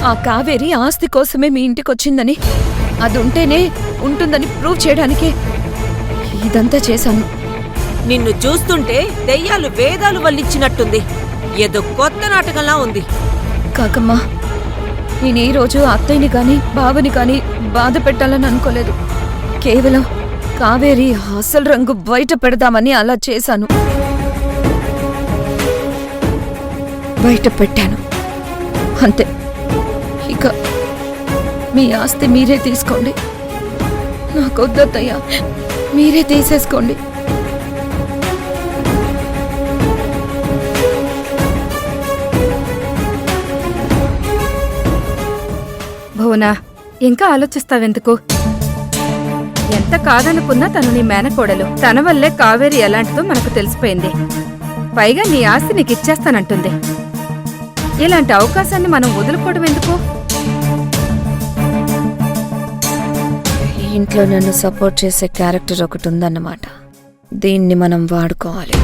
ఆ కావేరి ఆస్తి కోసమే మీ ఇంటికొచ్చిందని, అది ఉంటేనే ఉంటుందని ప్రూవ్ చేయడానికే ఇదంతా చేశాను. నిన్ను చూస్తుంటే దెయ్యాలు వేదాలు వల్లిచ్చినట్టుంది. ఏదో కొత్త నాటకంలా ఉంది. కాకమ్మా, నేను ఈ రోజు అత్తయ్యని కాని బావని కాని బాధ పెట్టాలని అనుకోలేదు. కేవలం కావేరి అసలు రంగు బయట పెడదామని అలా చేశాను. బయట పెట్టాను అంతే. ఇక మీ ఆస్తి మీరే తీసుకోండి. నాకొద్దత్తయ్యా, మీరే తీసేసుకోండి. భువనా, ఇంకా ఆలోచిస్తావెందుకు? ఎంత కాదనుకున్నా తను నీ మేనకోడలు. తన వల్లే కావేరి ఎలాంటిదో మనకు తెలిసిపోయింది. పైగా నీ ఆస్తి నీకిచ్చేస్తానంటుంది. ఇలాంటి అవకాశాన్ని మనం వదులుకోవడం ఎందుకు? ఈ ఇంట్లో నన్ను సపోర్ట్ చేసే క్యారెక్టర్ ఒకటి ఉందన్నమాట. దీన్ని మనం వాడుకోవాలి.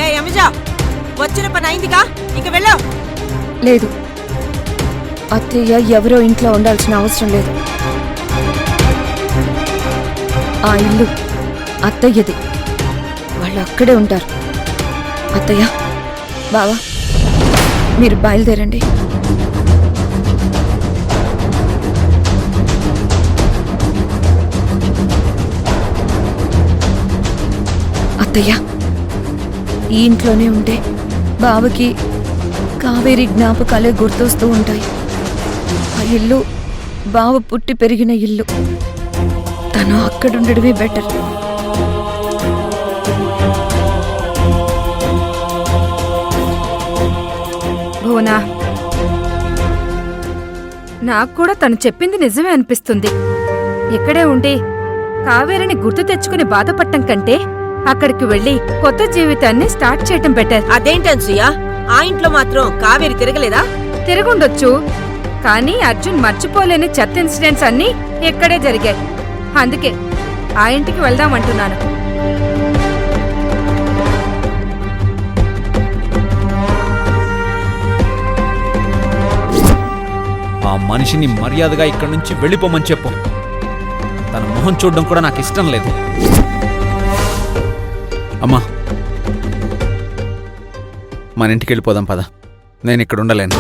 ఏ యమజా, వచ్చిన పని అయిందిగా, ఇక వెళ్ళావు. లేదు అత్తయ్య, ఎవరో ఇంట్లో ఉండాల్సిన అవసరం లేదు. ఆ ఇల్లు అత్తయ్యది, వాళ్ళు అక్కడే ఉంటారు. అత్తయ్య, బావా, మీరు బయలుదేరండి. అత్తయ్య, ఈ ఇంట్లోనే ఉంటే బావకి కావేరి జ్ఞాపకాలే గుర్తొస్తూ ఉంటాయి. ఆ ఇల్లు బావ పుట్టి పెరిగిన ఇల్లు. తను అక్కడుండడమే బెటర్. భువనా, నాకు కూడా తను చెప్పింది నిజమే అనిపిస్తుంది. ఇక్కడే ఉండి కావేరిని గుర్తు తెచ్చుకుని బాధపడటం కంటే అక్కడికి వెళ్లి కొత్త జీవితాన్ని స్టార్ట్ చేయటం బెటర్. అదేంటన్సూయ, ఆ ఇంట్లో మాత్రం కావేరి తిరగలేదా? తిరుగుండొచ్చు, కానీ అర్జున్ మర్చిపోలేని చెత్త ఇన్సిడెంట్స్ అన్నీ ఇక్కడే జరిగాయి. అందుకే ఆ ఇంటికి వెళ్దామంటున్నాను. ఆ మనిషిని మర్యాదగా ఇక్కడి నుంచి వెళ్ళిపోమని చెప్పు. తన మొహం చూడడం కూడా నాకు ఇష్టం లేదు. అమ్మా, మన ఇంటికి వెళ్ళిపోదాం పద. నేను ఇక్కడ ఉండలేను.